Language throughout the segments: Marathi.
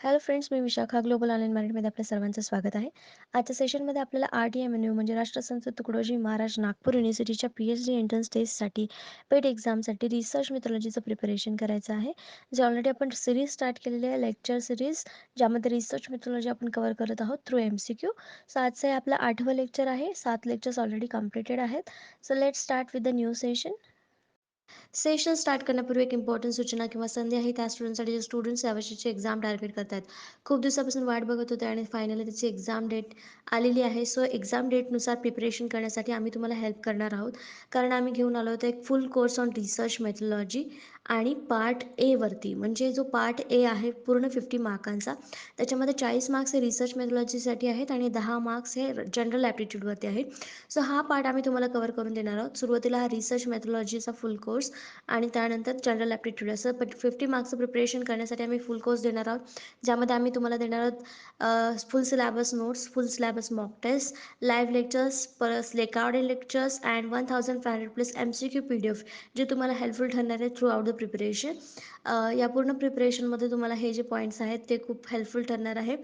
हॅलो फ्रेंड्स, मी विशाखा ग्लोबल ऑनलाईन मार्केटमध्ये आपल्या सर्वांचं स्वागत आहे. आजच्या सेशनमध्ये आपल्याला RTMNU म्हणजे राष्ट्रसंत तुकडोजी महाराज नागपूर युनिव्हर्सिटीच्या PhD एंट्रन्स टेस्टसाठी पेड एक्झामसाठी रिसर्च मेथॉलॉजीचं प्रिपरेशन करायचं आहे. जे ऑलरेडी आपण सिरीज स्टार्ट केलेली आहे, लेक्चर सिरीज, ज्यामध्ये रिसर्च मेथॉलॉजी आपण कव्हर करत आहोत थ्रू MCQ. सो आजचं हे आपलं 8वं लेक्चर आहे. 7 लेक्चर्स ऑलरेडी कंप्लीटेड आहेत. So let's start with the new session. Session start करण्यापूर्वी एक इम्पॉर्टंट सूचना किंवा संधी आहे त्या स्टुडंटसाठी जे स्टुडंट्स यावर्षीची एक्झाम टार्गेट करतायत. खूप दिवसापासून वाट बघत होते आणि फायनली त्याची एक्झाम डेट आलेली आहे. सो एक्झाम डेटनुसार प्रिपरेशन करण्यासाठी आम्ही तुम्हाला हेल्प करणार आहोत. कारण आम्ही घेऊन आलो होतो एक फुल कोर्स ऑन रिसर्च मेथॉलॉजी आणि पार्ट एवरती, म्हणजे जो पार्ट ए आहे पूर्ण 50 मार्कांचा, त्याच्यामध्ये 40 मार्क्स हे रिसर्च मेथॉलॉजीसाठी आहेत आणि 10 मार्क्स हे जनरल ॲप्टिट्यूडवरती आहेत. सो हा पार्ट आम्ही तुम्हाला कव्हर करून देणार आहोत. सुरुवातीला हा रिसर्च मेथॉलॉजीचा फुल कोर्स आणि त्यानंतर जनरल ॲप्टिट्यूड असं 50 मार्क्सचं प्रिपरेशन करण्यासाठी आम्ही फुल कोर्स देणार आहोत. ज्यामध्ये आम्ही तुम्हाला देणार आहोत full syllabus notes, full syllabus mock test, live lectures, परत recorded lectures and 1500 plus MCQ PDF, जे तुम्हाला हेल्पफुल ठरणार आहे थ्रू आउट द प्रिपरेशन. या पूर्ण प्रिपरेशनमध्ये तुम्हाला हे जे पॉईंट्स आहेत ते खूप हेल्पफुल ठरणार आहे.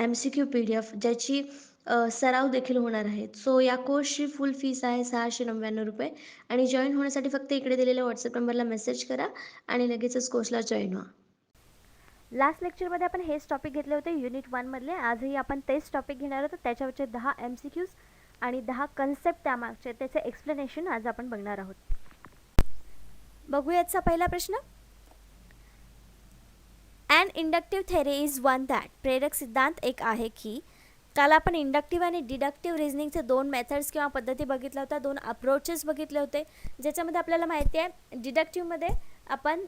MCQ PDF ज्याची सराव देखील होणार आहेत. सो या कोर्सची फुल फीस आहे ₹699 आणि जॉईन होण्यासाठी फक्त इकडे दिलेल्या व्हॉट्सअप नंबरला मेसेज करा आणि लगेचच कोर्सला जॉईन व्हा. लास्ट लेक्चरमध्ये आपण हेच टॉपिक घेतले होते युनिट 1 मधले. आजही आपण तेच टॉपिक घेणार आहोत. त्याच्यावरचे 10 MCQs आणि 10 कन्सेप्ट त्यामागचे त्याचे एक्सप्लेनेशन आज आपण बघणार आहोत. बघूयाचा पहिला प्रश्न. An inductive theory is one that. प्रेरक सिद्धांत एक आहे की. काल आपण इंडक्टिव्ह आणि डिडक्टिव्ह रिझनिंगचे 2 मेथड्स किंवा पद्धती बघितल्या होत्या, 2 अप्रोचेस बघितले होते, ज्याच्यामध्ये आपल्याला माहिती आहे डिडक्टिव्हमध्ये आपण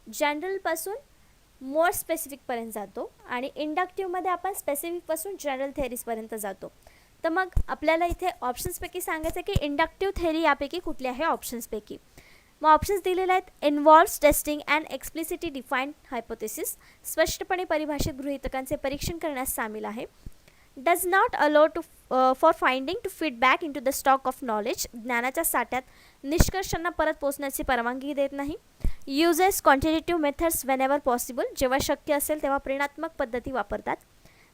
जनरलपासून मोर स्पेसिफिकपर्यंत जातो आणि इंडक्टिव्हमध्ये आपण स्पेसिफिकपासून जनरल थेअरीजपर्यंत जातो. तर मग आपल्याला इथे ऑप्शन्सपैकी सांगायचं की इंडक्टिव्ह थेअरी यापैकी कुठली आहे ऑप्शन्सपैकी. मग ऑप्शन्स दिलेले आहेत. Involves testing and explicitly defined hypothesis. स्पष्टपणे परिभाषित गृहीतकांचे परीक्षण करण्यास सामील आहे. Does not allow to for finding to feedback into the stock of knowledge. ज्ञानाच्या साठ्यात निष्कर्षांना परत पोहोचण्याची परवानगी देत नाही. Uses quantitative methods whenever possible. जेव्हा शक्य असेल तेव्हा प्रेरणात्मक पद्धती वापरतात.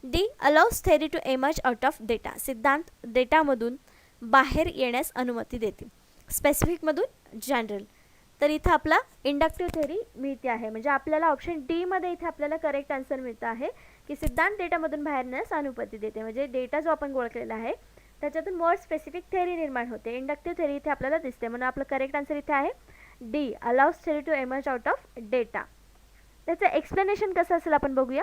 D allows theory to emerge out of data. सिद्धांत डेटामधून बाहेर येण्यास अनुमती देते. स्पेसिफिकमधून जनरल. तर इथं आपला इंडक्टिव्ह थेअरी मिळते आहे. म्हणजे आपल्याला ऑप्शन डी मध्ये इथे आपल्याला करेक्ट आन्सर मिळतं आहे की सिद्धांत डेटामधून बाहेर येण्यास अनुमती देते. म्हणजे डेटा जो आपण ओळखलेला आहे त्याच्यातून मोर स्पेसिफिक थेअरी निर्माण होते. इंडक्टिव्ह थेअरी इथे आपल्याला दिसते, म्हणून आपलं करेक्ट आन्सर इथे आहे D allows theory to emerge out of data. त्याचं एक्सप्लेनेशन कसं असेल आपण बघूया.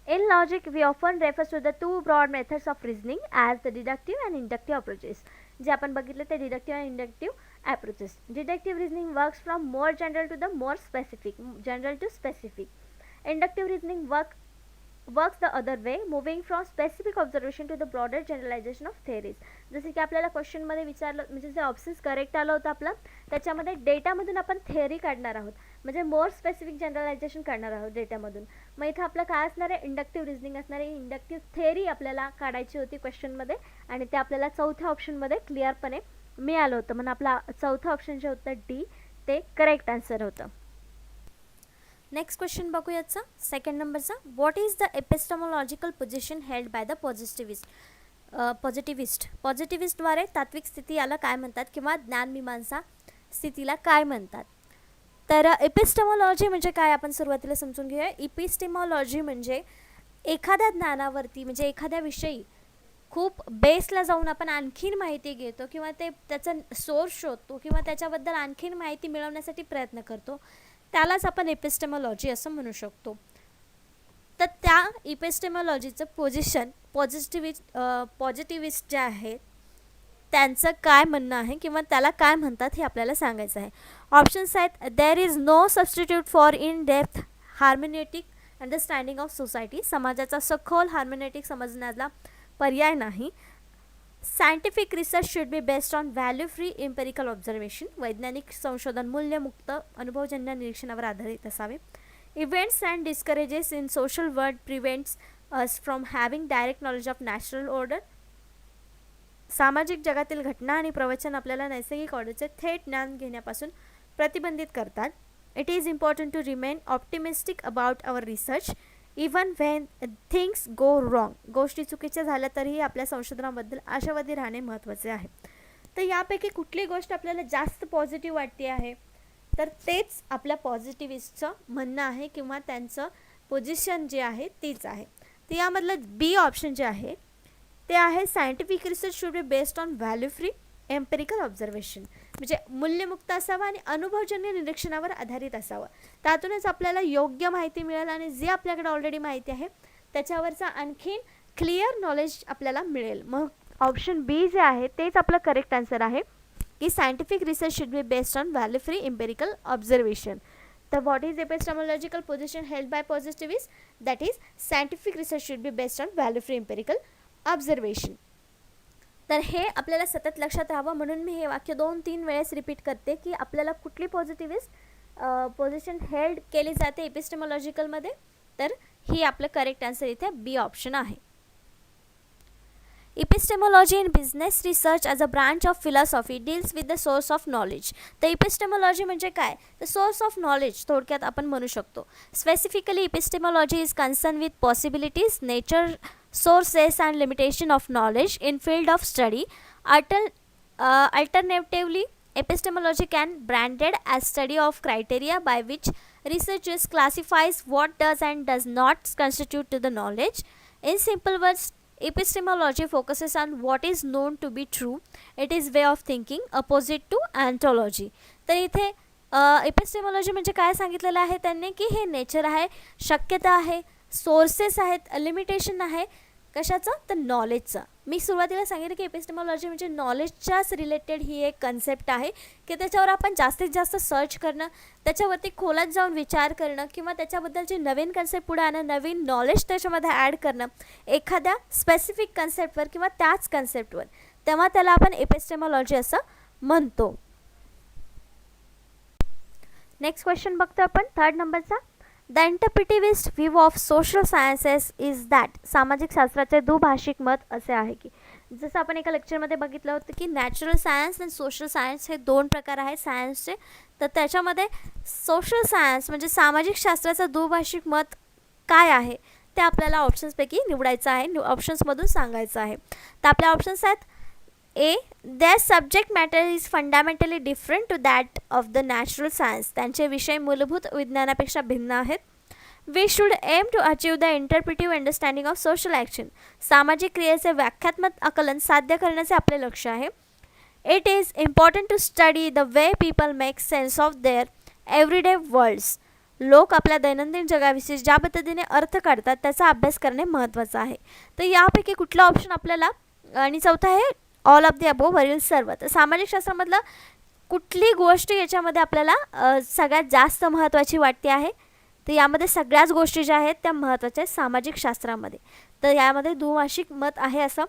In logic, we often refers to the two broad methods of reasoning as the deductive and inductive approaches. जे आपण बघितले ते deductive and inductive approaches. Deductive reasoning works from more general to the more specific, general to specific. Inductive reasoning works the other way, moving from specific observation to the broader generalization of theories. जसे की आपल्याला क्वेश्चनमध्ये विचारलं, म्हणजे जे ऑप्शन्स करेक्ट आलं होतं आपलं, त्याच्यामध्ये डेटामधून आपण थेअरी काढणार आहोत, म्हणजे मोर स्पेसिफिक जनरलायझेशन करणार आहोत डेटामधून. मग इथं आपलं काय असणार आहे, इंडक्टिव्ह रिझनिंग असणार आहे. इंडक्टिव्ह थेअरी आपल्याला काढायची होती क्वेश्चनमध्ये आणि ते आपल्याला चौथ्या ऑप्शनमध्ये क्लिअरपणे मिळालं होतं, म्हणून आपला चौथं ऑप्शन जे होतं डी ते करेक्ट आन्सर होतं. नेक्स्ट क्वेश्चन बघूयाचा सेकंड नंबरचा. What is the epistemological position held by the पॉझिटिव्हिस्टद्वारे तात्विक स्थिती याला काय म्हणतात किंवा ज्ञानमीमांसा स्थितीला काय म्हणतात. तर एपिस्टेमॉलॉजी म्हणजे काय आपण सुरुवातीला समजून घेऊया. एपिस्टेमॉलॉजी म्हणजे एखाद्या ज्ञानावरती, म्हणजे एखाद्या विषयी खूप बेसला जाऊन आपण आणखीन माहिती घेतो किंवा त्याचा सोर्स शोधतो किंवा त्याच्याबद्दल आणखीन माहिती मिळवण्यासाठी प्रयत्न करतो, त्यालाच आपण एपिस्टेमॉलॉजी असं म्हणू शकतो. तर त्या एपिस्टेमॉलॉजीचं पोझिशन पॉझिटिव्हिस्ट जे आहेत त्यांचं काय म्हणणं आहे किंवा त्याला काय म्हणतात हे आपल्याला सांगायचं आहे. ऑप्शन्स आहेत. There is no substitute for in depth hermeneutic understanding of society. समाजाचा सखोल हार्मोनेटिक समजण्याला पर्याय नाही. Scientific research should be based on value free empirical observation. वैज्ञानिक संशोधन मूल्यमुक्त अनुभवजन्य निरीक्षणावर आधारित असावे. Events and discourages in social world prevents us from having direct knowledge of natural order. सामाजिक जगातील घटना आणि प्रवचन आपल्याला नैसर्गिक ऑर्डरचे थेट ज्ञान घेण्यापासून प्रतिबंधित करतात. It is important to remain optimistic about our research even when things go wrong. गोष्टी चुकीच्या झाल्या तरीही आपल्या संशोधनाबद्दल आशावादी राहणे महत्त्वाचे आहे. तर यापैकी कुठली गोष्ट आपल्याला जास्त पॉझिटिव्ह वाटते आहे, तर तेच आपल्या पॉझिटिव्हिस्टचं म्हणणं आहे किंवा त्यांचं पोझिशन जे आहे तीच आहे. तर यामधलं बी ऑप्शन जे आहे ते आहे scientific research should be based on value free empirical observation. म्हणजे मूल्यमुक्त असावा आणि अनुभवजन्य निरीक्षणावर आधारित असावं. त्यातूनच आपल्याला योग्य माहिती मिळेल आणि जे आपल्याकडे ऑलरेडी माहिती आहे त्याच्यावरचा आणखीन क्लिअर नॉलेज आपल्याला मिळेल. मग ऑप्शन बी जे आहे तेच आपलं करेक्ट आन्सर आहे की scientific research should be based on value free empirical observation. तर what is epistemological position held by positivist? That is scientific research should be based on value free empirical observation. तर हे आपल्याला सतत लक्षात राहावं म्हणून मी हे वाक्य 2-3 वेळेस रिपीट करते की आपल्याला कुठली पॉझिटिव्हिस्ट पोझिशन हेल्ड केली जाते एपिस्टेमॉलॉजिकलमध्ये. तर ही आपलं करेक्ट आन्सर इथे बी ऑप्शन आहे. Epistemology in business research as a branch of philosophy deals with the source of knowledge. तर epistemology म्हणजे काय? तर source of knowledge थोडक्यात आपण म्हणू शकतो. Specifically, epistemology is concerned with possibilities, nature, sources and limitation of knowledge in field of study. Alternatively, epistemology can branded as study of criteria by which researchers classifies what does and does not constitute to the knowledge. In simple words, epistemology focuses on what is known to be true. It is way of thinking opposite to ontology. तर इथे epistemology म्हणजे काय सांगितलेलं आहे त्यांनी की हे नेचर आहे, शक्यता आहे, सोर्सेस आहेत, लिमिटेशन आहे. कशाचं? तर नॉलेजचं. मी सुरुवातीला सांगितलं की एपिस्टेमॉलॉजी म्हणजे नॉलेजच्याच रिलेटेड ही एक कन्सेप्ट आहे की त्याच्यावर आपण जास्तीत जास्त सर्च करणं, त्याच्यावरती खोलात जाऊन विचार करणं किंवा त्याच्याबद्दलची नवीन कन्सेप्ट पुढे आणणं, नवीन नॉलेज त्याच्यामध्ये ॲड करणं एखाद्या स्पेसिफिक कन्सेप्टवर किंवा त्याच कन्सेप्टवर, तेव्हा त्याला आपण एपिस्टेमॉलॉजी असं म्हणतो. नेक्स्ट क्वेश्चन बघतो आपण 3rd नंबरचा. The interpretivist view of social sciences is that. सामाजिक शास्त्राचे दुभाषिक मत असे आहे की जसं आपण एका लेक्चरमध्ये बघितलं होतं की नॅचरल सायन्स आणि सोशल सायन्स हे 2 प्रकार आहेत सायन्सचे. तर त्याच्यामध्ये सोशल सायन्स म्हणजे सामाजिक शास्त्राचं दुभाषिक मत काय आहे ते आपल्याला ऑप्शन्सपैकी निवडायचं आहे, ऑप्शन्समधून सांगायचं आहे. तर आपल्या ऑप्शन्स आहेत ए, their subject matter is fundamentally different to that of the natural science. त्यांचे विषय मूलभूत विज्ञानापेक्षा भिन्न आहेत. We should aim to achieve the interpretive understanding of social action. सामाजिक क्रियेचे व्याख्यात्मक आकलन साध्य करण्याचे आपले लक्ष्य आहे. It is important to study the way people make sense of their everyday worlds. लोक आपल्या दैनंदिन जगाविषयी ज्या पद्धतीने अर्थ काढतात त्याचा अभ्यास करणे महत्त्वाचं आहे. तर यापैकी कुठला ऑप्शन आपल्याला, आणि चौथा आहे ऑल ऑफ द अबोव वरील सर्व. तर सामाजिक शास्त्रामधलं कुठली गोष्ट याच्यामध्ये आपल्याला सगळ्यात जास्त महत्त्वाची वाटते आहे? तर यामध्ये सगळ्याच गोष्टी ज्या आहेत त्या महत्त्वाच्या आहेत सामाजिक शास्त्रामध्ये. तर यामध्ये दुभाषिक मत आहे असं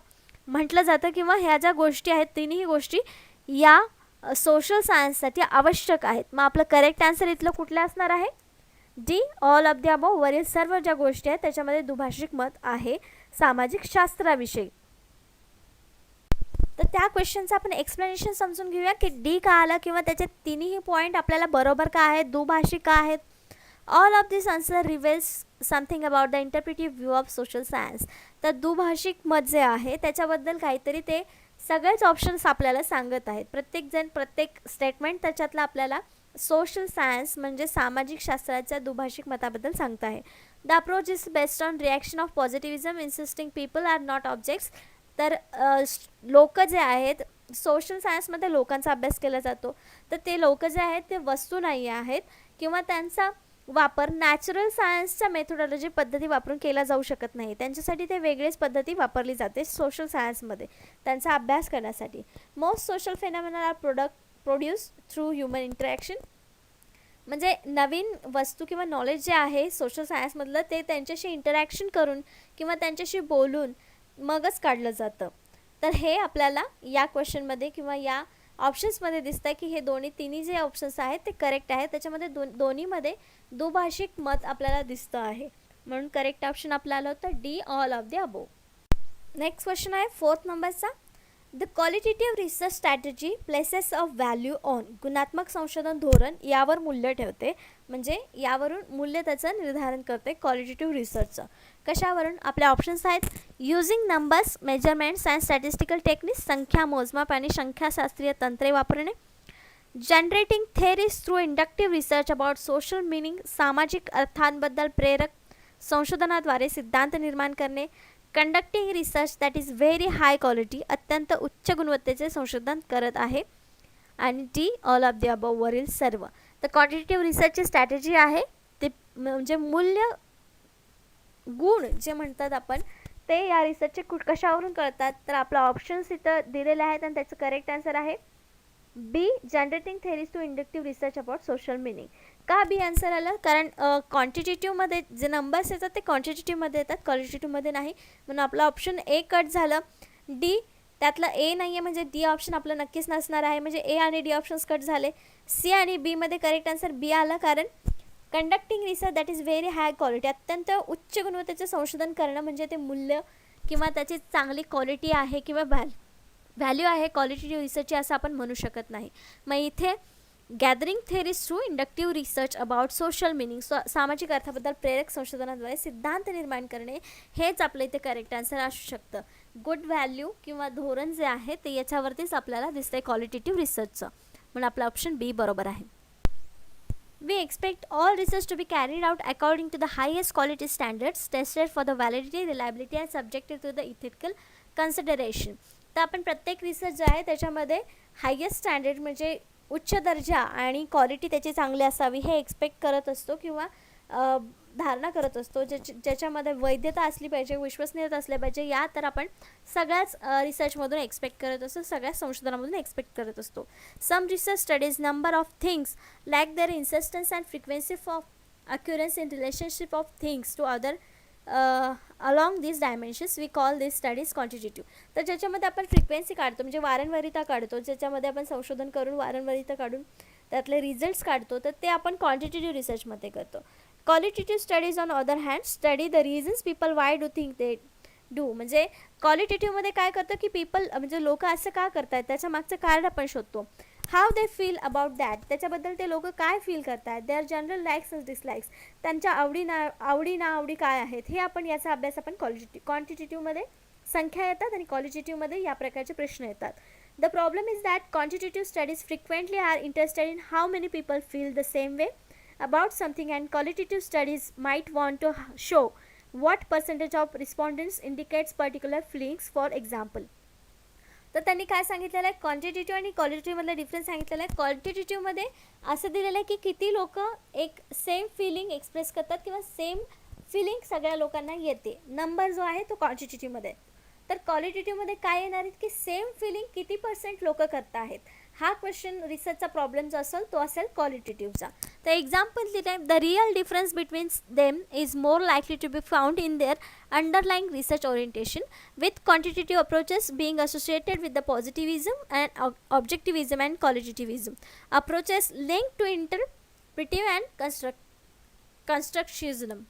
म्हटलं जातं किंवा ह्या ज्या गोष्टी आहेत तिन्ही गोष्टी या सोशल सायन्ससाठी आवश्यक आहेत. मग आपलं करेक्ट आन्सर इथलं कुठलं असणार आहे? D, all of the above वरील सर्व ज्या गोष्टी आहेत त्याच्यामध्ये दुभाषिक मत आहे सामाजिक शास्त्राविषयी. तर त्या क्वेश्चनचं आपण एक्सप्लेनेशन समजून घेऊया की डी का आलं किंवा त्याचे तिन्ही पॉईंट आपल्याला बरोबर का आहेत, दुभाषिक का आहेत. All of this answer reveals something about the interpretive view of social science. तर दुभाषिक मत जे आहे त्याच्याबद्दल काहीतरी ते सगळेच ऑप्शन्स आपल्याला सांगत आहेत. प्रत्येकजण प्रत्येक स्टेटमेंट त्याच्यातलं आपल्याला सोशल सायन्स म्हणजे सामाजिक शास्त्राच्या दुभाषिक मताबद्दल सांगत आहे. The approach is based on reaction of positivism insisting people are not objects. तर लोक जे आहेत सोशल सायन्समध्ये लोकांचा अभ्यास केला जातो, तर ते लोक जे आहेत ते वस्तू नाही आहेत किंवा त्यांचा वापर नॅचरल सायन्सच्या मेथोडॉलॉजी पद्धती वापरून केला जाऊ शकत नाही. त्यांच्यासाठी ते वेगळीच पद्धती वापरली जाते सोशल सायन्समध्ये त्यांचा अभ्यास करण्यासाठी. Most social phenomena are produce through human interaction. म्हणजे नवीन वस्तू किंवा नॉलेज जे आहे सोशल सायन्समधलं ते त्यांच्याशी इंटरॅक्शन करून किंवा त्यांच्याशी बोलून मगच काढलं जातं. तर हे आपल्याला या क्वेश्चनमध्ये किंवा या ऑप्शन्समध्ये दिसतं आहे की हे तिन्ही जे ऑप्शन्स आहेत ते करेक्ट आहेत. त्याच्यामध्ये दोन्हीमध्ये दुभाषिक मत आपल्याला दिसतं आहे, म्हणून करेक्ट ऑप्शन आपल्याला होतं D, all of the above. Next question आहे 4th नंबरचा. The qualitative research strategy places of value on गुणात्मक संशोधन धोरण यावर मूल्य ठेवते, म्हणजे यावरून मूल्य त्याचं निर्धारण करते क्वालिटेटिव्ह रिसर्चचं. कशावरून? आपले ऑप्शन्स आहेत using numbers, measurements and statistical techniques, संख्या मोजमाप आणि संख्याशास्त्रीय तंत्रे वापरणे, generating theories through inductive research about social meaning, सामाजिक अर्थांबद्दल प्रेरक संशोधनाद्वारे सिद्धांत निर्माण करणे, conducting research that is very high quality, अत्यंत उच्च गुणवत्तेचे संशोधन करत आहे, आणि D all of the above वरील सर्व. तर क्वांटिटेटिव्ह रिसर्चची स्ट्रॅटेजी आहे ते म्हणजे मूल्य गुण जे म्हणतात आपण ते या रिसर्चचे कशावरून कळतात, तर आपला ऑप्शन्स इथं दिलेले आहेत आणि त्याचं करेक्ट आन्सर आहे B, generating theories to inductive research about social meaning. का बी आन्सर आलं? कारण क्वांटिटेटिव्हमध्ये जे नंबर्स येतात ते क्वांटिटेटिव्हमध्ये येतात, क्वालिटेटिव्हमध्ये नाही, म्हणून आपलं ऑप्शन ए कट झालं. डी, त्यातलं ए नाही आहे म्हणजे डी ऑप्शन आपलं नक्कीच नसणार आहे, म्हणजे ए आणि डी ऑप्शन्स कट झाले. सी आणि बीमध्ये करेक्ट आन्सर बी आला, कारण conducting research that is very high quality, अत्यंत उच्च गुणवत्तेचे संशोधन करणं म्हणजे ते मूल्य किंवा त्याची चांगली क्वालिटी आहे किंवा व्हॅल्यू आहे क्वालिटेटिव्ह रिसर्चची असं आपण म्हणू शकत नाही. मग इथे gathering theories through inductive research about social meaning, सामाजिक अर्थाबद्दल प्रेरक संशोधनाद्वारे सिद्धांत निर्माण करणे, हेच आपलं इथे करेक्ट आन्सर असू शकतं. गुड व्हॅल्यू किंवा धोरण जे आहे ते याच्यावरतीच आपल्याला दिसतंय क्वालिटेटिव्ह रिसर्चचं, म्हणून आपला ऑप्शन बी बरोबर आहे. We expect all research to be carried out according to the highest quality standards, tested for the validity, reliability and subjected to the ethical consideration. तर आपण प्रत्येक रिसर्च जो आहे त्याच्यामध्ये हायेस्ट स्टँडर्ड म्हणजे उच्च दर्जा आणि क्वालिटी त्याची चांगली असावी हे एक्सपेक्ट करत असतो किंवा धारणा करत असतो, ज्याच्यामध्ये वैधता असली पाहिजे, विश्वसनीयता असली पाहिजे, या तर आपण सगळ्याच रिसर्चमधून एक्सपेक्ट करत असतो, सगळ्याच संशोधनामधून एक्सपेक्ट करत असतो. Some research studies number of things lack their insistence and frequency of occurrence in relationship of things to other along this dimensions we call this studies quantitative. तर ज्याच्यामध्ये आपण फ्रिक्वेन्सी काढतो म्हणजे वारंवारिता काढतो, ज्याच्यामध्ये आपण संशोधन करून वारंवारिता काढून त्यातले रिझल्ट्स काढतो, तर ते आपण क्वांटिटेटिव्ह रिसर्चमध्ये करतो. Qualitative studies on other hand study the reasons people why do think they do, म्हणजे क्वालिटेटिव्हमध्ये काय करतं की पीपल म्हणजे लोक असं का करतात त्याच्या मागचं कारण आपण शोधतो. How they feel about that, त्याच्याबद्दल ते लोक काय फील करतात. Their general likes and dislikes, त्यांच्या आवडी नावडी काय आहेत, हे आपण याचा अभ्यास आपण क्वांटिटेटिव्हमध्ये संख्या येतात आणि क्वालिटेटिव्हमध्ये या प्रकारचे प्रश्न येतात. The problem is that quantitative studies frequently are interested in how many people feel the same way about something, and qualitative studies might want to show what percentage of respondents indicates particular feelings. For example, तर त्यांनी काय सांगितलेलं आहे, क्वांटिटेटिव्ह आणि क्वालिटेटिव्हमधला डिफरन्स सांगितलेला आहे. क्वालिटेटिव्हमध्ये असं दिलेलं आहे की किती लोक एक सेम फिलिंग एक्सप्रेस करतात किंवा सेम फिलिंग सगळ्या लोकांना येते. नंबर जो आहे तो क्वांटिटेटिव्हमध्ये. तर क्वालिटेटिव्हमध्ये काय येणार आहेत की सेम फिलिंग किती % लोक करत आहेत. हा क्वेश्चन रिसर्चचा प्रॉब्लेम जो असेल तो असेल क्वालिटेटिव्हचा. तर एक्झाम्पल दिलं आहे, the real difference between them is more likely to be found in their underlying research orientation, with quantitative approaches being associated with the positivism and objectivism and qualitativism. Approaches link to interpretive and constructivism.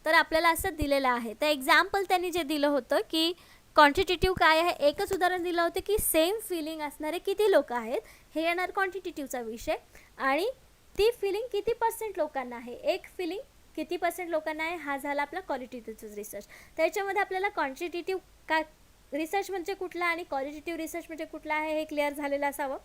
तर आपल्याला असं दिलेलं आहे. तर एक्झाम्पल त्यांनी जे दिलं होतं की क्वांटिटेटिव्ह काय आहे, एकच उदाहरण दिलं होतं की सेम फिलिंग असणारे किती लोक आहेत, हे येणार क्वांटिटेटिव्हचा विषय, आणि ती फिलिंग किती % लोकांना आहे, एक फिलिंग किती % लोकांना आहे, हा झाला आपला क्वालिटेटिव्ह रिसर्च. त्याच्यामध्ये आपल्याला क्वांटिटेटिव्ह का रिसर्च म्हणजे कुठला आणि क्वालिटेटिव्ह रिसर्च म्हणजे कुठला आहे हे क्लिअर झालेलं असावं.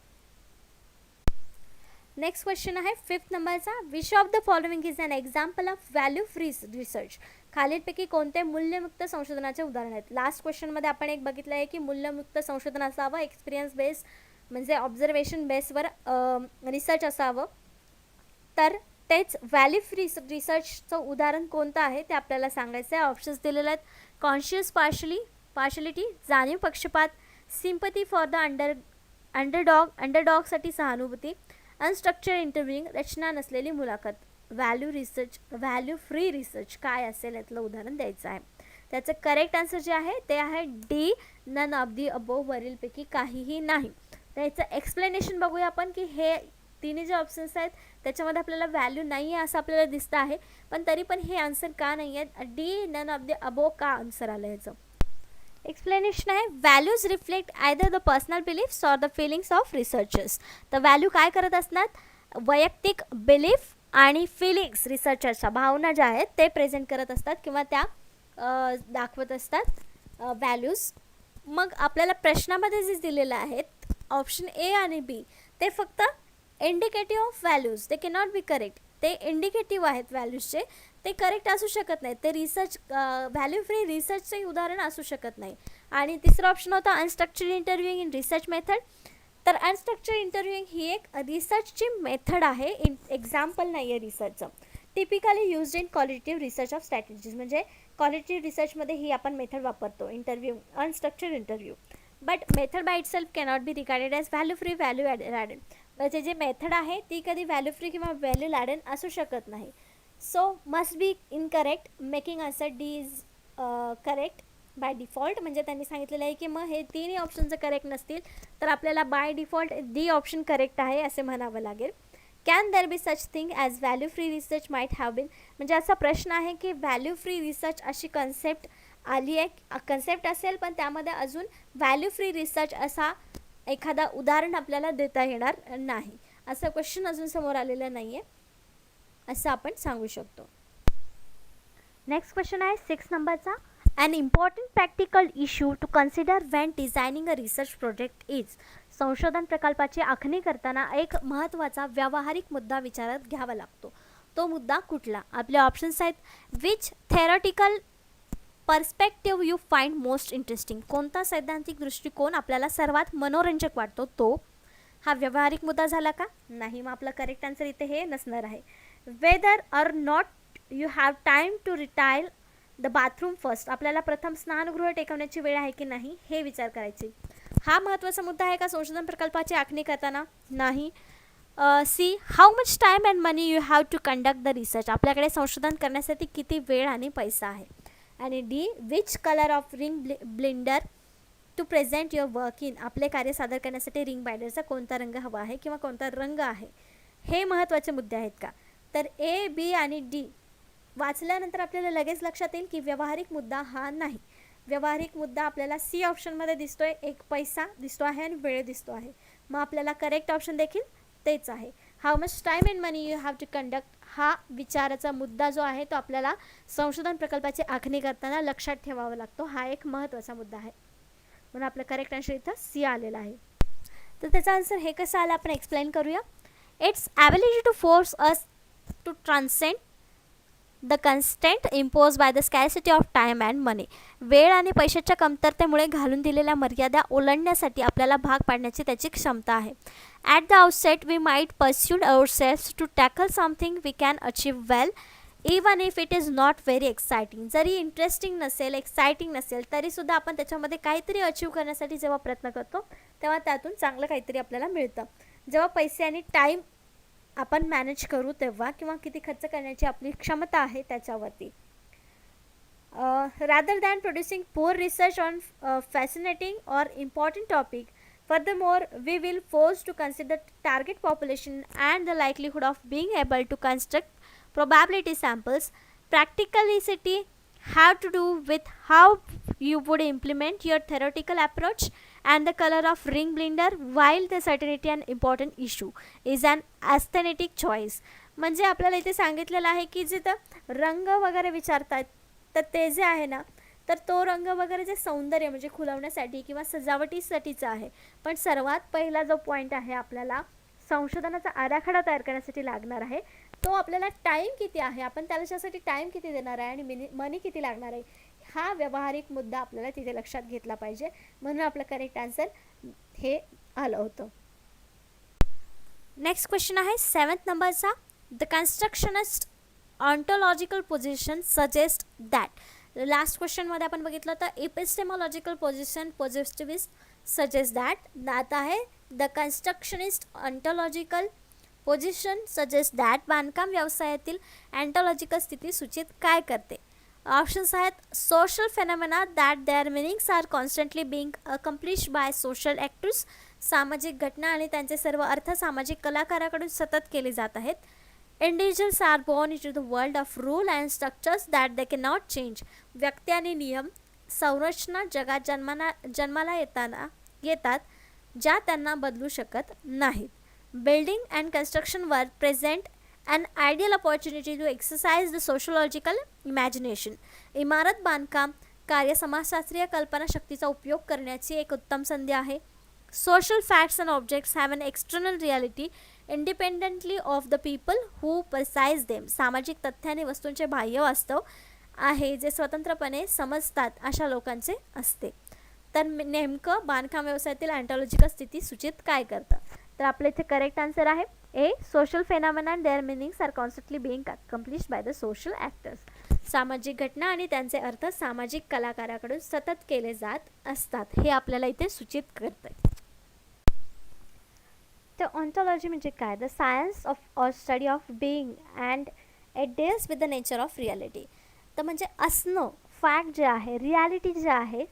नेक्स्ट क्वेश्चन आहे 5th नंबरचा, which of the following is an example of value free research. खालीलपैकी कोणते मूल्यमुक्त संशोधनाचे उदाहरण आहेत. लास्ट क्वेश्चनमध्ये आपण एक बघितलं आहे की मूल्यमुक्त संशोधन असावं, एक्सपिरियन्स बेस म्हणजे ऑब्झर्वेशन बेसवर रिसर्च असावं. तर तेच व्हॅल्यू फ्री रिसर्चचं उदाहरण कोणतं आहे ते आपल्याला सांगायचं आहे. ऑप्शन्स दिलेले आहेत, कॉन्शियस पार्शलिटी, जाणीव पक्षपात, सिम्पथी फॉर द अंडरडॉगसाठी सहानुभूती, अनस्ट्रक्चर्ड इंटरव्ह्यूइंग, रचना नसलेली मुलाखत. व्हॅल्यू फ्री रिसर्च काय असेल यातलं उदाहरण द्यायचं आहे. त्याचं करेक्ट आन्सर जे आहे ते आहे D, none of the above, वरीलपैकी काहीही नाही. त्याचं एक्सप्लेनेशन बघूया आपण की हे तिन्ही जे ऑप्शन्स आहेत त्याच्यामध्ये आपल्याला व्हॅल्यू नाही आहे असं आपल्याला दिसतं आहे, पण तरी पण हे आन्सर का नाही आहेत, D none of the above का आन्सर आलं ह्याचं. एक्सप्लेनेशन आहे values reflect either the personal beliefs or the feelings of researchers. तर व्हॅल्यू काय करत असणार, वैयक्तिक बिलीफ आणि फिलिंग्स, रिसर्चर्सच्या भावना ज्या आहेत ते प्रेझेंट करत असतात किंवा त्या दाखवत असतात व्हॅल्यूज. मग आपल्याला प्रश्नामध्ये जे दिलेलं आहेत ऑप्शन ए आणि बी ते फक्त इंडिकेटिव्ह ऑफ व्हॅल्यूज, ते कॅनॉट बी करेक्ट. ते इंडिकेटिव्ह आहेत व्हॅल्यूजचे, ते करेक्ट असू शकत नाही. ते रिसर्च व्हॅल्यू फ्री रिसर्चचे उदाहरण असू शकत नाही. आणि तिसरं ऑप्शन होतं unstructured interviewing in research method. तर अनस्ट्रक्चर्ड इंटरव्ह्यूइंग ही एक रिसर्चची मेथड आहे, एक्झाम्पल नाही आहे रिसर्चचं. Typically used in qualitative research of strategies, म्हणजे क्वालिटेटिव्ह रिसर्चमध्ये ही आपण मेथड वापरतो, interview unstructured interview. But method by itself cannot be regarded as value free value added. म्हणजे जे मेथड आहे ती कधी व्हॅल्यू फ्री किंवा व्हॅल्यू ॲडेड असू शकत नाही. So must be incorrect, making answer D is correct by default. म्हणजे त्यांनी सांगितलेलं आहे की मग हे तिन्ही ऑप्शन जर करेक्ट नसतील तर आपल्याला by default D option correct आहे असे म्हणावं लागेल. Can there be such thing as value free research might have been. म्हणजे असा प्रश्न आहे की व्हॅल्यू फ्री रिसर्च अशी कन्सेप्ट आली आहे, कन्सेप्ट असेल पण त्यामध्ये अजून व्हॅल्यू फ्री रिसर्च असा एखादा उदाहरण आपल्याला देता येणार नाही, असं क्वेश्चन अजून समोर आलेलं नाही आहे असं आपण सांगू शकतो. नेक्स्ट क्वेश्चन आहे 6 नंबरचा. An important practical issue to consider when designing a research project is. संशोधन प्रकल्पाची आखणी करताना एक महत्त्वाचा व्यावहारिक मुद्दा विचारात घ्यावा लागतो. तो मुद्दा कुठला? आपले ऑप्शन्स आहेत. Which theoretical perspective you find most interesting. कोणता सैद्धांतिक दृष्टिकोन आपल्याला सर्वात मनोरंजक वाटतो तो. हा व्यावहारिक मुद्दा झाला का? नाही. मग आपला करेक्ट आन्सर इथे हे नसणार आहे. Whether or not you have time to retire the bathroom first. आपल्याला प्रथम स्नानगृह टेकवण्याची वेळ आहे की नाही हे विचार करायचे. हा महत्त्वाचा मुद्दा आहे का संशोधन प्रकल्पाची आखणी करताना? नाही. C how much time and money you have to conduct the research. आपल्याकडे संशोधन करण्यासाठी किती वेळ आणि पैसा आहे. आणि D which colour of ring blender to present your work in. आपले कार्य सादर करण्यासाठी रिंग बाइंडरचा कोणता रंग हवा आहे किंवा कोणता रंग आहे, हे महत्त्वाचे मुद्दे आहेत का? तर ए, बी आणि डी वाचल्यानंतर आपल्याला लगेच लक्षात येईल की व्यावहारिक मुद्दा हा नाही. व्यावहारिक मुद्दा आपल्याला सी ऑप्शनमध्ये दिसतोय, एक पैसा दिसतो आहे आणि वेळ दिसतो आहे. मग आपल्याला करेक्ट ऑप्शन देखील तेच आहे. How much time and money you have to conduct हा विचाराचा मुद्दा जो आहे तो आपल्याला संशोधन प्रकल्पाची आखणी करताना लक्षात ठेवावा लागतो. हा एक महत्त्वाचा मुद्दा आहे. म्हणून आपलं करेक्ट आन्सर इथं सी आलेला आहे. तर त्याचा आन्सर हे कसं आलं आपण एक्सप्लेन करूया. It's ability to force us to transcend the constant impose by the scarcity of time and money. वेळ आणि पैशाच्या कमतरतेमुळे घालून दिलेल्या मर्यादा ओलांडण्यासाठी आपल्याला भाग पाडण्याची त्याची क्षमता आहे. At the outset we might persuade ourselves to tackle something we can achieve well even if it is not very exciting. जरी इंटरेस्टिंग नसेल, एक्साइटिंग नसेल तरीसुद्धा आपण त्याच्यामध्ये काहीतरी अचीव करण्यासाठी जेव्हा प्रयत्न करतो तेव्हा त्यातून चांगलं काहीतरी आपल्याला मिळतं. जेव्हा पैसे आणि टाईम आपण मॅनेज करू तेव्हा, किंवा किती खर्च करण्याची आपली क्षमता आहे त्याच्यावरती. Rather than producing poor research on fascinating or important topic. Furthermore, we will force to consider target population and the likelihood of being able to construct probability samples. Practicality have to do with how you would implement your theoretical approach and the color of ring blender, while the certainty and important issue is an aesthetic choice. म्हणजे आपल्याला इथे सांगितलेलं आहे की जे रंग वगैरे विचारतात तर ते जे आहे ना, तर तो रंग वगैरे जे सौंदर्य म्हणजे खुलवण्यासाठी किंवा सजावटीसाठीचा आहे. पण सर्वात पहिला जो पॉईंट आहे आपल्याला संशोधनाचा आराखडा तयार करण्यासाठी लागणार आहे तो आपल्याला टाईम किती आहे, आपण त्याच्यासाठी टाईम किती देणार आहे आणि मनी किती लागणार आहे, हा व्यावहारिक मुद्दा आपल्याला तिथे लक्षात घेतला पाहिजे. म्हणून आपलं करेक्ट आन्सर हे आलं होतं. नेक्स्ट क्वेश्चन आहे 7th नंबरचा. The constructionist ontological position suggest that. Last क्वेश्चनमध्ये आपण बघितलं तर epistemological position positivist suggest that. आता आहे the constructionist ontological position suggest that. बांधकाम व्यवसायातील अँटॉलॉजिकल स्थिती सूचित काय करते? ऑप्शन्स आहेत. Social phenomena that their meanings are constantly being accomplish by social actors. सामाजिक घटना आणि त्यांचे सर्व अर्थ सामाजिक कलाकाराकडून सतत केले जात आहेत. Individuals are born into the world of rule and structures that they cannot change. व्यक्ती आणि नियम संरचना जगात जन्माला येतात ज्या त्यांना बदलू शकत नाहीत. Building and construction work present an ideal opportunity to exercise the sociological imagination. इमारत बांधकाम कार्य समाजशास्त्रीय कल्पनाशक्तीचा उपयोग करण्याची एक उत्तम संधी आहे. Social facts and objects have an external reality independently of the people who perceive them. सामाजिक तथ्य आणि वस्तूंचे बाह्य वास्तव आहे जे स्वतंत्रपणे समजतात अशा लोकांचे असते. तर नेमकं बांधकाम व्यवसायातील अँटॉलॉजिकल स्थिती सूचित काय करतं? तर आपल्या इथे करेक्ट आन्सर आहे A. Social phenomena and their meanings are constantly being accomplished by the social actors. सामाजिक घटना आणि त्यांचे अर्थ सामाजिक कलाकाराकडून सतत केले जात असतात हे आपल्याला इथे सूचित करते. तर ऑन्टॉलॉजी म्हणजे काय? The science of or study of being and it deals with the nature of reality. तर म्हणजे असणं, फॅक्ट जे आहे, रियालिटी जे आहे,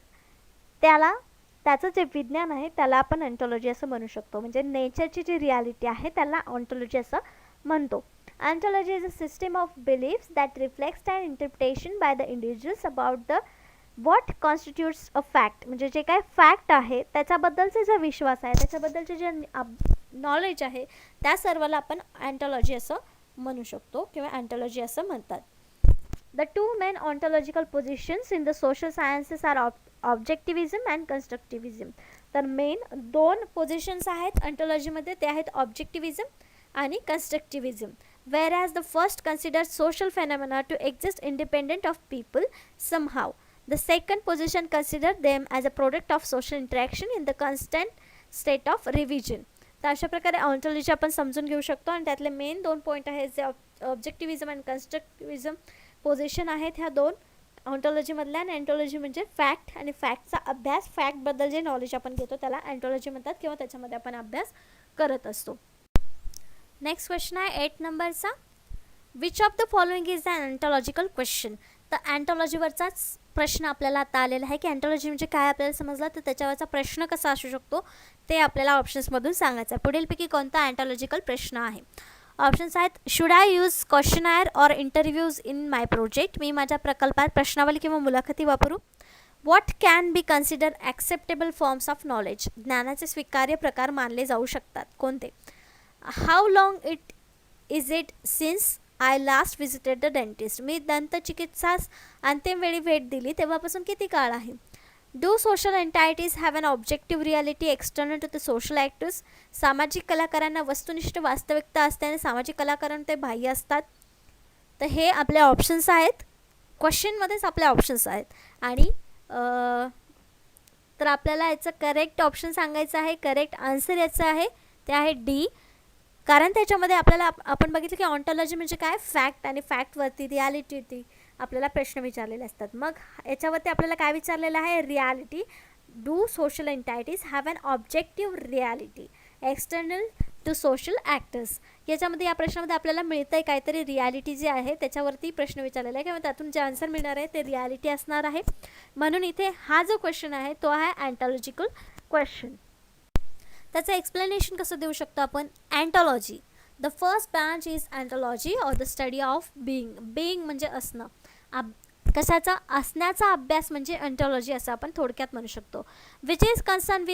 त्याचं जे विज्ञान आहे त्याला आपण ऑन्टॉलॉजी असं म्हणू शकतो. म्हणजे नेचरची जी रियालिटी आहे त्याला ऑन्टॉलॉजी असं म्हणतो. Ontology is a system of beliefs that reflects and interpretation by the individuals about the what constitutes a fact. म्हणजे जे काय फॅक्ट आहे त्याच्याबद्दलचे जे विश्वास आहे, त्याच्याबद्दलचे जे नॉलेज आहे, त्या सर्वाला आपण ऑन्टॉलॉजी असं म्हणू शकतो किंवा ऑन्टॉलॉजी असं म्हणतात. The two main ontological positions in the social sciences are objectivism and constructivism. तर मेन दोन पोझिशन्स आहेत ऑन्टॉलॉजीमध्ये, ते आहेत ऑब्जेक्टिव्हिझम आणि constructivism. Where as the first consider social phenomena to exist independent of people somehow. The second position consider them as a product of social interaction in the constant state of revision. तर अशा प्रकारे ऑन्टॉलॉजी आपण समजून घेऊ शकतो आणि त्यातले मेन दोन पॉईंट आहेत जे ऑब्जेक्टिव्हिझम अँड कन्स्ट्रक्टिव्हिझम पोझिशन आहेत ह्या दोन ऑन्टॉलॉजीमधल्या. आणि अँटॉलॉजी म्हणजे फॅक्ट आणि फॅक्टचा अभ्यास, फॅक्टबद्दल जे नॉलेज आपण घेतो त्याला अँटॉलॉजी म्हणतात किंवा त्याच्यामध्ये आपण अभ्यास करत असतो. नेक्स्ट क्वेश्चन आहे 8 नंबरचा. Which of the following is an ontological question. तर अँटॉलॉजीवरचाच प्रश्न आपल्याला आता आलेला आहे की अँटॉलॉजी म्हणजे काय आपल्याला समजला, तर त्याच्यावरचा प्रश्न कसा असू शकतो ते आपल्याला ऑप्शन्समधून सांगायचं आहे. पुढीलपैकी कोणता अँटॉलॉजिकल प्रश्न आहे? ऑप्शन्स आहेत should I use questionnaire or interviews in my project. मी माझ्या प्रकल्पात प्रश्नावली किंवा मुलाखती वापरू. What can be consider acceptable forms of knowledge. ज्ञानाचे स्वीकार्य प्रकार मानले जाऊ शकतात कोणते? How long is it since I last visited the dentist. मी दंतचिकित्सास अंतिम वेळी भेट दिली तेव्हापासून किती काळ आहे? Do social entities have an objective reality external to the social actors. सामाजिक कलाकारांना वस्तुनिष्ठ वास्तविकता असते आणि सामाजिक कलाकारांना ते बाह्य असतात. तर हे आपले ऑप्शन्स आहेत, क्वेश्चनमध्येच आपले ऑप्शन्स आहेत. आणि तर आपल्याला याचं करेक्ट ऑप्शन सांगायचं आहे. करेक्ट आन्सर याचं आहे ते आहे डी. कारण त्याच्यामध्ये आपल्याला आपण बघितलं की ऑन्टॉलॉजी म्हणजे काय, फॅक्ट, आणि फॅक्टवरती रियालिटीवरती आपल्याला प्रश्न विचारलेले असतात. मग याच्यावरती आपल्याला काय विचारलेलं आहे? Reality. Do social entities have an objective reality external to social actors. याच्यामध्ये या प्रश्नामध्ये आपल्याला मिळतं आहे काहीतरी रियालिटी जी आहे त्याच्यावरती प्रश्न विचारलेला आहे किंवा त्यातून जे आन्सर मिळणार आहे ते रियालिटी असणार आहे. म्हणून इथे हा जो क्वेश्चन आहे तो आहे अँटॉलॉजिकल क्वेश्चन. त्याचं एक्सप्लेनेशन कसं देऊ शकतो आपण? Ontology. The first branch is ontology or the study of being. Being म्हणजे असणं, कशाचा? असण्याचा अभ्यास म्हणजे अँटॉलॉजी असं आपण थोडक्यात म्हणू शकतो. Which is concern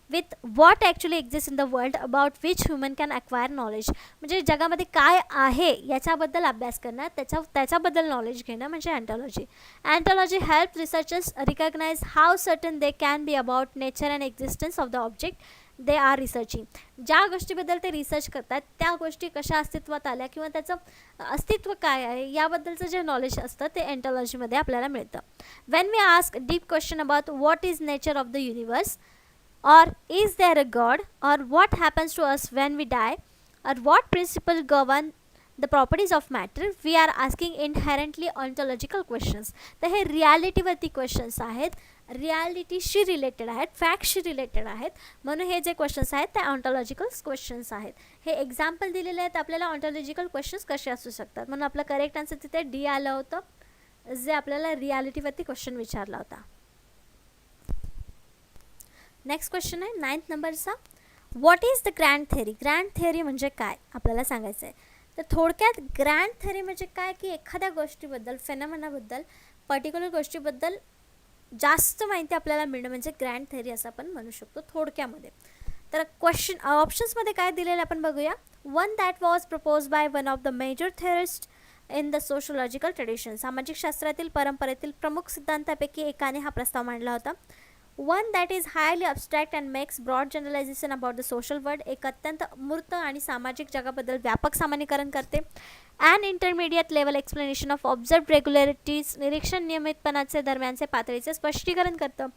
with what actually exist in the world about which human can acquire knowledge. म्हणजे जगामध्ये काय आहे याच्याबद्दल अभ्यास करणं, त्याच्याबद्दल नॉलेज घेणं म्हणजे ontology. Ontology help researchers recognise how certain they can be about nature and existence of the object they are researching. ज्या गोष्टीबद्दल ते रिसर्च करतात त्या गोष्टी कशा अस्तित्वात आल्या किंवा त्याचं अस्तित्व काय आहे याबद्दलचं जे नॉलेज असतं ते अँटॉलॉजीमध्ये आपल्याला मिळतं. When we ask deep question about what is nature of the universe, or is there a God, or what happens to us when we die, or what principle govern the properties of matter, we are asking inherently ontological questions. तर हे रियालिटीवरती क्वेश्चन्स आहेत, रियालिटीशी रिलेटेड आहेत, फॅक्टशी रिलेटेड आहेत. म्हणून हे जे क्वेश्चन्स आहेत ते ऑन्टॉलॉजिकल क्वेश्चन्स आहेत. हे एक्झाम्पल दिलेले आहेत आपल्याला ऑन्टॉलॉजिकल क्वेश्चन्स कसे असू शकतात. म्हणून आपलं करेक्ट आन्सर तिथे डी आलं होतं जे आपल्याला रियालिटीवरती क्वेश्चन विचारला होता. नेक्स्ट क्वेश्चन आहे 9th नंबरचा. What is the grand theory. Grand theory म्हणजे काय आपल्याला सांगायचं आहे. तर थोडक्यात ग्रँड थेअरी म्हणजे काय की एखाद्या गोष्टीबद्दल, फेनॉमेनाबद्दल, पर्टिक्युलर गोष्टीबद्दल जास्त माहिती आपल्याला मिळणं म्हणजे ग्रँड थेअरी असं आपण म्हणू शकतो थोडक्यामध्ये. तर क्वेश्चन ऑप्शन्समध्ये काय दिलेलं आपण बघूया. One that was propose by one of the major theorist in the sociological tradition. सामाजिक शास्त्रातील परंपरेतील प्रमुख सिद्धांतापैकी एकाने हा प्रस्ताव मांडला होता. One that is highly abstract and makes broad generalisation about the social world. एक अत्यंत मूर्त आणि सामाजिक जगाबद्दल व्यापक सामान्यीकरण करते. And intermediate level explanation of observe regularities. निरीक्षण नियमितपणाचे दरम्यानचे पातळीचे स्पष्टीकरण करतं.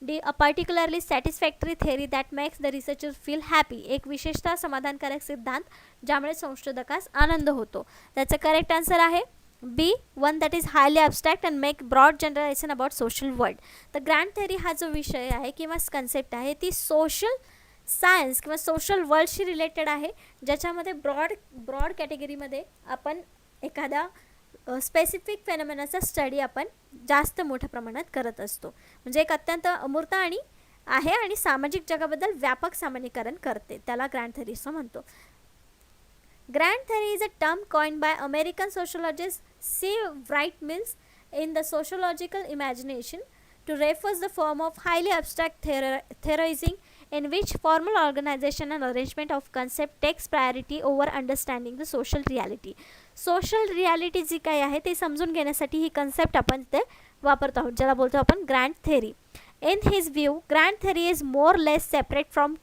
D a particularly satisfactory theory that makes the researcher feel happy. एक विशेषतः समाधानकारक सिद्धांत ज्यामुळे संशोधकास आनंद होतो. त्याचं करेक्ट आन्सर आहे B, one that is highly abstract and make broad generalisation about social world. तर ग्रँड थेअरी हा जो विषय आहे किंवा कन्सेप्ट आहे ती सोशल सायन्स किंवा सोशल वर्ल्डशी रिलेटेड आहे, ज्याच्यामध्ये ब्रॉड कॅटेगरीमध्ये आपण एखादा स्पेसिफिक फेनॉमेनाचा स्टडी आपण जास्त मोठ्या प्रमाणात करत असतो. म्हणजे एक अत्यंत अमूर्त आणि सामाजिक जगाबद्दल व्यापक सामान्यीकरण करते, त्याला ग्रँड थेअरी असं म्हणतो. Grand theory is a term coined by American sociologist C. Wright Mills in the sociological imagination to refer the form of highly abstract theorizing in which formal organization and arrangement of concept takes priority over understanding the social reality. Social reality जी काही आहे ते समजून घेण्यासाठी ही कन्सेप्ट आपण ते वापरतो आहोत, ज्याला बोलतो आपण grand theory. In his view grand theory is more less separate from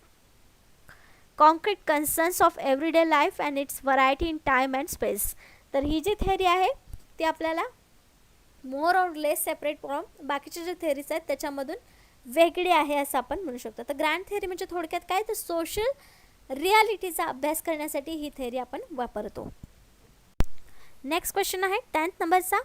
concrete concerns of everyday life and it's variety in time and space. तर ही जी थेअरी आहे ती आपल्याला more or less separate from बाकीचे जे थेअरीज आहेत त्याच्यामधून वेगळी आहे असं आपण म्हणू शकतो. तर ग्रँड थेअरी म्हणजे थोडक्यात काय, तर सोशल रियालिटीचा अभ्यास करण्यासाठी ही थेअरी आपण वापरतो. नेक्स्ट क्वेश्चन आहे 10th नंबरचा.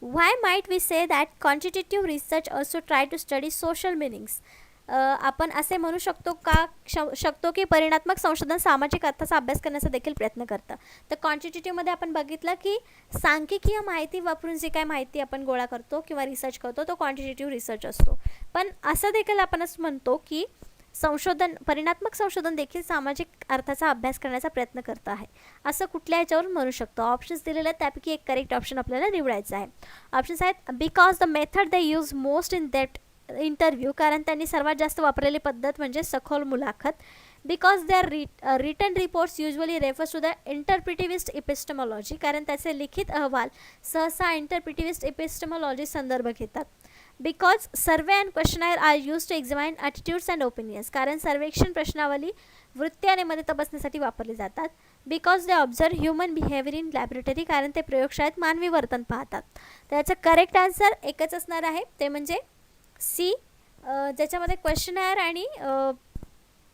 Why might we say that quantitative research also try to study social meanings. आपण असे म्हणू शकतो की परिणात्मक संशोधन सामाजिक अर्थाचा अभ्यास करण्याचा देखील प्रयत्न करतं. तर क्वांटिटेटिव्हमध्ये आपण बघितलं की सांख्यिकीय माहिती वापरून जी काय माहिती आपण गोळा करतो किंवा रिसर्च करतो तो क्वांटिटेटिव्ह रिसर्च असतो. पण असं देखील आपण असं म्हणतो की परिणात्मक संशोधन देखील सामाजिक अर्थाचा अभ्यास करण्याचा प्रयत्न करत आहे, असं कुठल्या ह्याच्यावरून म्हणू शकतो. ऑप्शन्स दिलेले आहेत त्यापैकी एक करेक्ट ऑप्शन आपल्याला निवडायचा आहे. ऑप्शन्स आहेत because the method they use most in that interview, कारण त्यांनी सर्वात जास्त वापरलेली पद्धत म्हणजे सखोल मुलाखत. Because they are written reports usually refers to the interpretivist epistemology, कारण त्याचे लिखित अहवाल सहसा इंटरप्रिटिव्हिस्ट इपिस्टेमॉलॉजी संदर्भ घेतात. Because survey and questionnaire are use to examine attitudes and opinions, कारण सर्वेक्षण प्रश्नावली वृत्ती आणि मते तपासण्यासाठी वापरली जातात. Because they observe human behaviour in laboratory, कारण ते प्रयोगशाळेत मानवी वर्तन पाहतात. त्याचं करेक्ट आन्सर एकच असणार आहे, ते म्हणजे सी, ज्याच्यामध्ये क्वेश्चनायर आणि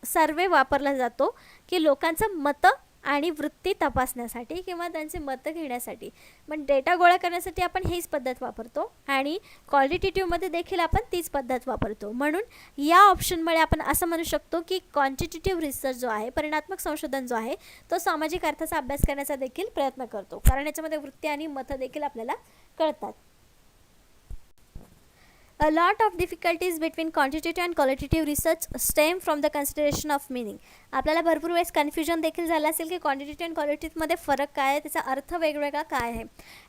सर्वे वापरला जातो की लोकांचं मतं आणि वृत्ती तपासण्यासाठी किंवा त्यांचे मतं घेण्यासाठी. पण डेटा गोळा करण्यासाठी आपण हीच पद्धत वापरतो आणि क्वालिटेटिव्हमध्ये देखील आपण तीच पद्धत वापरतो. म्हणून या ऑप्शनमुळे आपण असं म्हणू शकतो की क्वांटिटेटिव्ह रिसर्च जो आहे, परिणात्मक संशोधन जो आहे, तो सामाजिक अर्थाचा अभ्यास करण्याचा देखील प्रयत्न करतो, कारण याच्यामध्ये वृत्ती आणि मतं देखील आपल्याला कळतात. A lot of difficulties between quantitative and qualitative research stem from the consideration of meaning. आपल्याला भरपूर वेळेस कन्फ्युजन देखील झालं असेल की क्वांटिटेटिव्ह आणि क्वालिटेटिव्हमध्ये फरक काय आहे, त्याचा अर्थ वेगवेगळा काय आहे.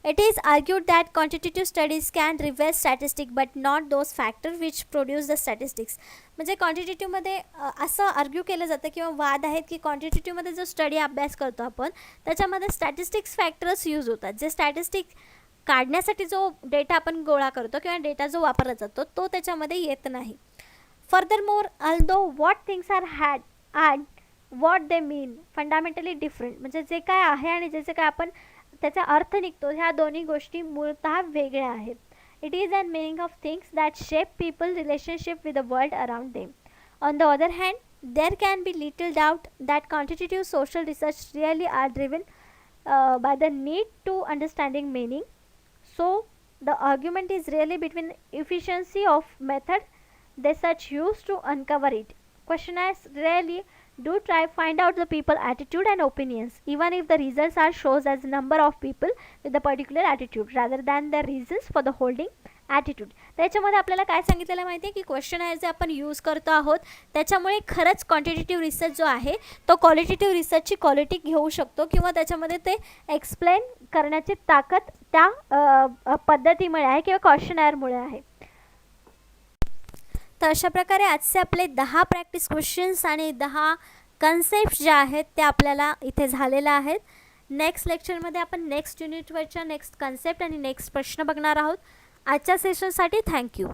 It is argued that quantitative studies can reveal statistic but not those factor which produce the statistics. म्हणजे क्वांटिटेटिव्हमध्ये असं आर्ग्यू केलं जातं किंवा वाद आहेत की क्वांटिटेटिव्हमध्ये जो स्टडी अभ्यास करतो आपण त्याच्यामध्ये स्टॅटिस्टिक्स फॅक्टर्स यूज होतात, जे स्टॅटिस्टिक काढण्यासाठी जो डेटा आपण गोळा करतो किंवा डेटा जो वापरला जातो तो त्याच्यामध्ये येत नाही. Furthermore although what things are had and what they mean fundamentally different, म्हणजे जे काय आहे आणि ज्याचे काय आपण त्याचा अर्थ निघतो ह्या दोन्ही गोष्टी मूळतः वेगळ्या आहेत. It is and meaning of things that shape people relationship with the world around them. On the other hand there can be little doubt that quantitative social research really are driven by the need to understanding meaning. So the argument is really between efficiency of method they such use to uncover it. Questionnaires really do try find out the people attitude and opinions, even if the results are shows as number of people with the particular attitude rather than the reasons for the holding attitude. त्याच्यामध्ये आपल्याला काय सांगितलेलं माहिती आहे की क्वेश्चनायर जे आपण यूज करतो आहोत त्याच्यामुळे खरंच क्वांटिटेटिव्ह रिसर्च जो आहे तो क्वालिटेटिव्ह रिसर्चची क्वालिटी घेऊ शकतो किंवा त्याच्यामध्ये ते एक्सप्लेन करण्याची ताकद त्या पद्धतीमुळे आहे किंवा क्वेश्चनायरमुळे आहे. तर अशा प्रकारे आजचे आपले 10 प्रॅक्टिस क्वेश्चन्स आणि 10 कन्सेप्ट ज्या आहेत त्या आपल्याला इथे झालेल्या आहेत. नेक्स्ट लेक्चरमध्ये आपण नेक्स्ट युनिटवरच्या नेक्स्ट कन्सेप्ट आणि नेक्स्ट प्रश्न बघणार आहोत. आजच्या सेशनसाठी थँक्यू.